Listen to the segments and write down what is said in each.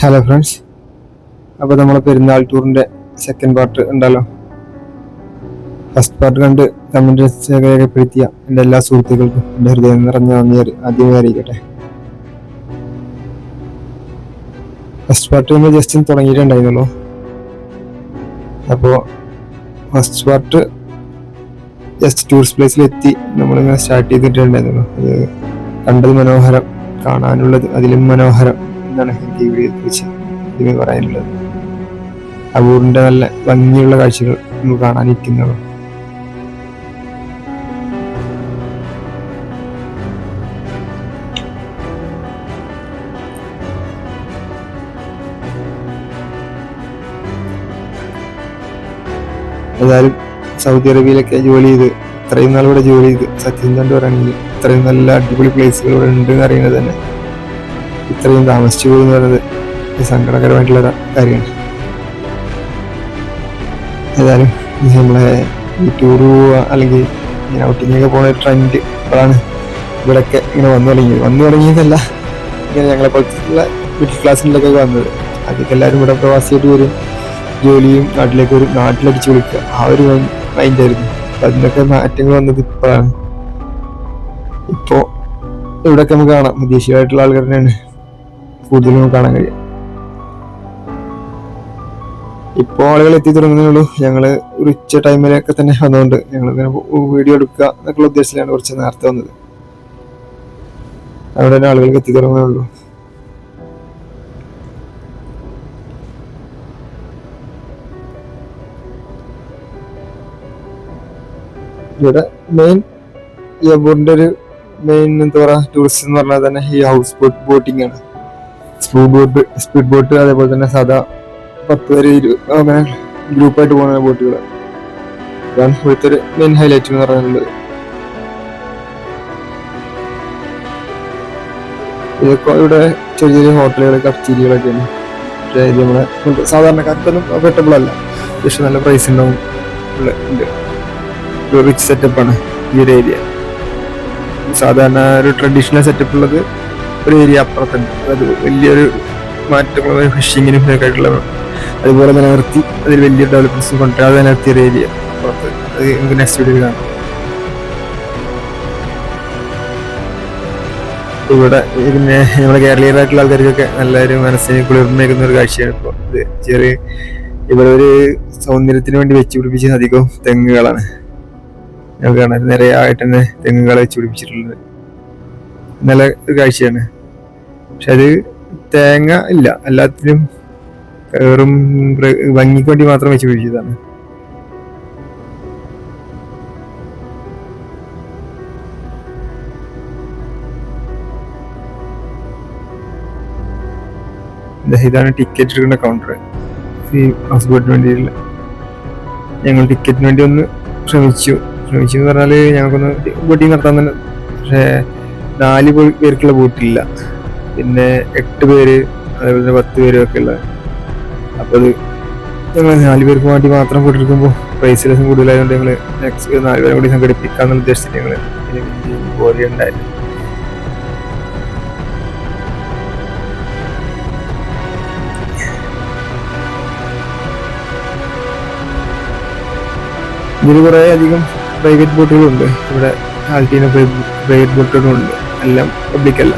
Hello friends, അപ്പോൾ നമ്മളെ പെരുന്നാൾ ടൂറിൻ്റെ സെക്കൻഡ് പാർട്ട് ഉണ്ടല്ലോ. ഫസ്റ്റ് പാർട്ട് കണ്ട് കമൻറ്റ് രേഖപ്പെടുത്തിയ എൻ്റെ എല്ലാ സുഹൃത്തുക്കൾക്കും എൻ്റെ ഹൃദയം നിറഞ്ഞ നന്ദി ആദ്യമേ അറിയിക്കട്ടെ. ഫസ്റ്റ് പാർട്ട് നമ്മൾ ജസ്റ്റ് തുടങ്ങിയിട്ടുണ്ടായിരുന്നല്ലോ. അപ്പോൾ ഫസ്റ്റ് പാർട്ട് ജസ്റ്റ് ടൂറിസ്റ്റ് പ്ലേസിലെത്തി നമ്മളിങ്ങനെ സ്റ്റാർട്ട് ചെയ്തിട്ടുണ്ടായിരുന്നല്ലോ. അത് കണ്ടത് മനോഹരം, കാണാനുള്ളത് അതിലും മനോഹരം എന്നാണ് എനിക്ക് ഈ വീഡിയോയെ കുറിച്ച് ഇതിന് പറയാനുള്ളത്. ആ ഊരിൻ്റെ നല്ല ഭംഗിയുള്ള കാഴ്ചകൾ നമ്മൾ കാണാനിരിക്കുന്നതാണ്. ഏതായാലും സൗദി അറേബ്യയിലൊക്കെ ജോലി ചെയ്ത് ഇത്രയും നാൾ ഇവിടെ ജോലി ചെയ്ത് സത്യം കണ്ടു പറയുകയാണെങ്കിൽ ഇത്രയും നല്ല അടിപൊളി പ്ലേസുകൾ ഇവിടെ ഉണ്ട് എന്ന് അറിയുന്നത് തന്നെ ഇത്രയും താമസിച്ചു പോയി എന്ന് പറയുന്നത് സങ്കടകരമായിട്ടുള്ള കാര്യമാണ്. ഏതായാലും നമ്മളെ ഈ ടൂർ പോവുക അല്ലെങ്കിൽ ഇങ്ങനെ ഔട്ടിങ്ങൊക്കെ പോകുന്ന ഒരു ട്രെൻഡ് അപ്പോഴാണ് ഇവിടെയൊക്കെ ഇങ്ങനെ വന്നു തുടങ്ങിയതല്ല, ഇങ്ങനെ ഞങ്ങളെ പോലത്തുള്ള മിഡിൽ ക്ലാസ്സിലൊക്കെ വന്നത്. അതൊക്കെ എല്ലാവരും ഇവിടെ പ്രവാസിയായിട്ട് വരും, ജോലിയും നാട്ടിലേക്ക് വരും, നാട്ടിലടിച്ച് വിളിക്കുക, ആ ഒരു മൈൻഡായിരുന്നു. അപ്പം അതിനൊക്കെ മാറ്റങ്ങൾ വന്നത് ഇപ്പോഴാണ്. ഇപ്പോൾ ഇവിടെയൊക്കെ നമുക്ക് കാണാം വിദേശികളായിട്ടുള്ള ആൾക്കാർ തന്നെയാണ് കൂടുതലും കാണാൻ കഴിയും. ഇപ്പോൾ ആളുകൾ എത്തി തുടങ്ങുന്നേ ഞങ്ങള് ഒരു ഉച്ച ടൈമിലൊക്കെ തന്നെ വന്നുകൊണ്ട് ഞങ്ങൾ ഇങ്ങനെ വീഡിയോ എടുക്കുക എന്നൊക്കെയുള്ള ഉദ്ദേശത്തിലാണ് കുറച്ച് നേരത്തെ വന്നത്. അവിടെ തന്നെ ആളുകൾക്ക് എത്തി തുടങ്ങുന്നേ. ഇവിടെ മെയിൻ ഈ അബൂറിന്റെ ഒരു മെയിൻ എന്താ പറയാ ടൂറിസ്റ്റ് എന്ന് പറഞ്ഞാൽ തന്നെ ഈ ഹൗസ് ബോട്ടിംഗ് ആണ്. സ്പീഡ് ബോട്ട്, അതേപോലെ തന്നെ സാധാ 10 പേര് അങ്ങനെ ഗ്രൂപ്പായിട്ട് പോകുന്ന ബോട്ടുകൾ. അതാണ് ഇവിടുത്തെ ഒരു മെയിൻ ഹൈലൈറ്റ് എന്ന് പറയുന്നത്. ഇതൊക്കെ ഇവിടെ ചെറിയ ചെറിയ ഹോട്ടലുകൾ, കഫ്റ്റീരിയകളൊക്കെയാണ്. പക്ഷേ ഇത് നമ്മളെ സാധാരണക്കാർക്കൊന്നും അഫോർഡബിൾ അല്ല, പക്ഷെ നല്ല പ്രൈസ് ഉണ്ടാവും. ഒരു റിച്ച് സെറ്റപ്പാണ് ഈ ഒരു ഏരിയ. സാധാരണ ഒരു ട്രഡീഷണൽ സെറ്റപ്പ് ഉള്ളത് ഒരു ഏരിയ അപ്പുറത്തുണ്ട്. അത് വലിയൊരു മാറ്റങ്ങൾ ഫിഷിങ്ങിനും ഒക്കെ ആയിട്ടുള്ള, അതുപോലെ നിലനിർത്തി അതിൽ വലിയ ഡെവലപ്മെന്റ്സ് കൊണ്ടുവരാതെ നിലനിർത്തിയ ഒരു ഏരിയ അപ്പുറത്ത്. അത് നമുക്ക് നെക്സ്റ്റ് വീഡിയോയിൽ കാണാം. ഇവിടെ പിന്നെ നമ്മുടെ കേരളീയരായിട്ടുള്ള ആൾക്കാർക്കൊക്കെ നല്ലൊരു മനസ്സിന് കുളിർമേക്കുന്ന ഒരു കാഴ്ചയാണ് ഇപ്പോൾ ഇത്. ഇവിടെ ഒരു സൗന്ദര്യത്തിന് വേണ്ടി വെച്ച് പിടിപ്പിച്ച അധികവും തെങ്ങുകളാണ്. ഞങ്ങൾക്ക് കാണാൻ നിരയായിട്ട് തന്നെ തെങ്ങുകളെ വെച്ച് പിടിപ്പിച്ചിട്ടുള്ളത് നല്ല ഒരു കാഴ്ചയാണ്. പക്ഷെ അത് തേങ്ങ ഇല്ല, എല്ലാത്തിനും വെറും ഭംഗിക്ക് വേണ്ടി മാത്രം വെച്ച് പിടിച്ചതാണ്. ഇതാണ് ടിക്കറ്റ് എടുക്കുന്ന കൗണ്ടർ ഈ ഹൗസ് ബോട്ടിന് വേണ്ടിയിട്ടുള്ള. ഞങ്ങൾ ടിക്കറ്റിന് വേണ്ടി ഒന്ന് ശ്രമിച്ചു എന്ന് പറഞ്ഞാല് ഞങ്ങൾക്കൊന്ന് ബോട്ടിങ് നടത്താൻ തന്നെ. പക്ഷേ 4 പേർക്കുള്ള ബോട്ടില്ല, പിന്നെ 8 പേര്, അതേപോലെ തന്നെ 10 പേരും ഒക്കെ ഉള്ളത്. അപ്പോൾ അത് ഞങ്ങൾ 4 പേർക്ക് വേണ്ടി മാത്രം പോയിട്ടെടുക്കുമ്പോൾ പ്രൈസ് ലെസം കൂടുതലായതുകൊണ്ട് ഞങ്ങൾ നെക്സ്റ്റ് 4 പേരെ കൂടി സംഘടിപ്പിക്കാന്നുള്ള ഉദ്ദേശത്തിൽ ഞങ്ങൾ പോരുകയുണ്ടായിരുന്നു. ഇതിൽ കുറേ അധികം പ്രൈവറ്റ് ബോട്ടുകളുണ്ട്. ഇവിടെ ആൾട്ടീന പ്രൈവറ്റ് ബോട്ടുകളുണ്ട്, എല്ലാം പബ്ലിക്കല്ല.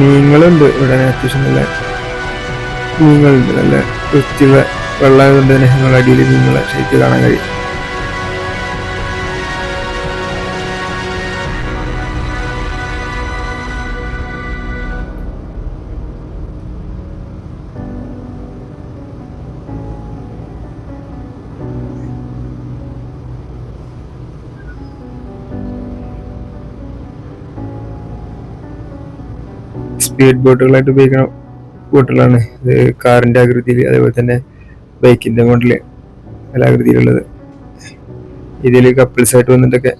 മീനുകളുണ്ട് ഇവിടെ, അത്യാവശ്യം നല്ല മീനുകളുണ്ട്. നല്ല വൃത്തിയുള്ള വെള്ളമായതുകൊണ്ട് തന്നെ ഞങ്ങളുടെ അടിയിൽ മീനുകളെ ശരിക്കും കാണാൻ കഴിയും. സ്പീഡ് ബോട്ടുകളായിട്ട് ഉപയോഗിക്കുന്ന ബോട്ടുകളാണ് ഇത്. കാറിന്റെ ആകൃതിയിൽ, അതേപോലെ തന്നെ ബൈക്കിന്റെ മോഡല് നല്ല ആകൃതിയിലുള്ളത്. ഇതിൽ കപ്പിൾസ് ആയിട്ട് വന്നിട്ടൊക്കെ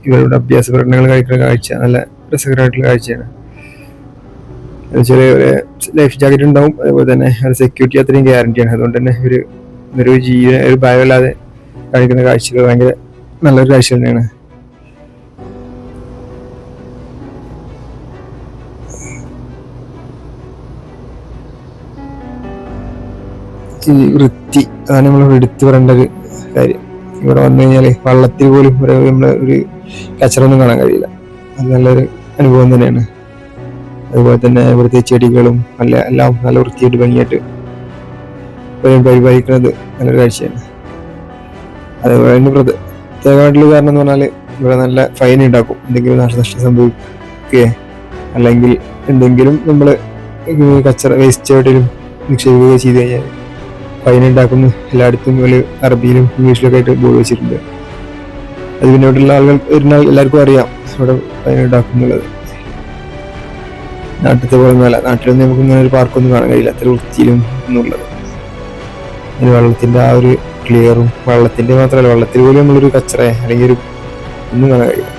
ഇവരുടെ അഭ്യാസ പ്രകടനങ്ങൾ കഴിക്കുന്ന കാഴ്ച നല്ല രസകരമായിട്ടുള്ള കാഴ്ചയാണ്. ചെറിയ ലൈഫ് ജാക്കറ്റ് ഉണ്ടാവും, അതേപോലെ തന്നെ സെക്യൂരിറ്റി അത്രയും ഗ്യാരണ്ടിയാണ്. അതുകൊണ്ട് തന്നെ ഒരു ഭയമില്ലാതെ കാണിക്കുന്ന കാഴ്ചകൾ ഭയങ്കര നല്ലൊരു കാഴ്ച തന്നെയാണ്. ഈ വൃത്തി അതാണ് നമ്മൾ എടുത്തു പറയേണ്ട ഒരു കാര്യം. ഇവിടെ വന്നു കഴിഞ്ഞാൽ വള്ളത്തിൽ പോലും നമ്മളെ ഒരു കച്ചറൊന്നും കാണാൻ കഴിയില്ല. അത് നല്ലൊരു അനുഭവം തന്നെയാണ്. അതുപോലെ തന്നെ ഇവിടുത്തെ ചെടികളും എല്ലാം നല്ല വൃത്തിയായിട്ട് ഭംഗിയായിട്ട് പരിപാലിക്കുന്നത് നല്ലൊരു കാഴ്ചയാണ്. അതുപോലെ തന്നെ പ്രത്യേകമായിട്ടുള്ള കാരണം എന്ന് പറഞ്ഞാൽ ഇവിടെ നല്ല ഫൈൻ ഉണ്ടാക്കും. എന്തെങ്കിലും നാശനഷ്ടം സംഭവിക്കുകയോ അല്ലെങ്കിൽ എന്തെങ്കിലും നമ്മൾ കച്ചറ വേസ്റ്റ് എവിടെയും നിക്ഷേപിക്കുകയോ ചെയ്ത് കഴിഞ്ഞാൽ ഫൈൻ ഉണ്ടാക്കുന്നു. എല്ലായിടത്തും ഒരു അറബിയിലും ഇംഗ്ലീഷിലൊക്കെ ആയിട്ട് ബോർഡ് വെച്ചിട്ടുണ്ട്. അത് പിന്നെ ഇവിടെയുള്ള ആളുകൾ വരുന്ന എല്ലാവർക്കും അറിയാം ഇവിടെ ഫൈൻ ഉണ്ടാക്കുന്നുള്ളത്. നാട്ടിലത്തെ പോലെ ഒന്നുമല്ല. നാട്ടിലൊന്നും നമുക്ക് ഇങ്ങനെ ഒരു പാർക്കൊന്നും കാണാൻ കഴിയില്ല അത്ര വൃത്തിയിലും എന്നുള്ളത്. വെള്ളത്തിന്റെ ആ ഒരു ക്ലിയറും വെള്ളത്തിന്റെ മാത്രമല്ല വെള്ളത്തിൽ പോലും നമ്മളൊരു കച്ചറ അല്ലെങ്കിൽ ഒരു ഒന്നും കാണാൻ കഴിയില്ല.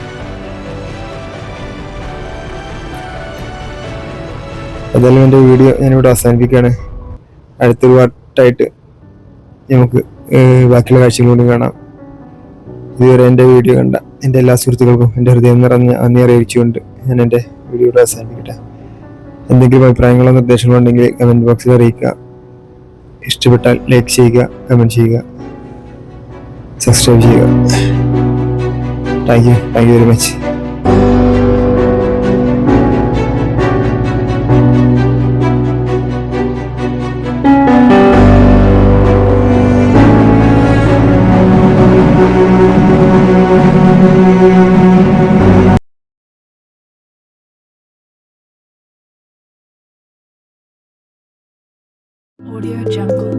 അതെല്ലാം എൻ്റെ വീഡിയോ ഞാനിവിടെ അവസാനിപ്പിക്കുകയാണ്. അടുത്തൊരു പാട്ടായിട്ട് നമുക്ക് ബാക്കിയുള്ള കാഴ്ചകളോടും കാണാം. ഇതുവരെ എൻ്റെ വീഡിയോ കണ്ട എൻ്റെ എല്ലാ സുഹൃത്തുക്കൾക്കും എൻ്റെ ഹൃദയം നിറഞ്ഞ നന്ദി അറിയിച്ചുകൊണ്ട് ഞാൻ എൻ്റെ വീഡിയോയുടെ അവസാനിപ്പിക്കട്ടെ. എന്തെങ്കിലും അഭിപ്രായങ്ങളോ നിർദ്ദേശങ്ങളോ ഉണ്ടെങ്കിൽ കമൻറ്റ് ബോക്സിൽ അറിയിക്കുക. ഇഷ്ടപ്പെട്ടാൽ ലൈക്ക് ചെയ്യുക, കമൻറ്റ് ചെയ്യുക, സബ്സ്ക്രൈബ് ചെയ്യുക. Thank you very much. Audio Jungle.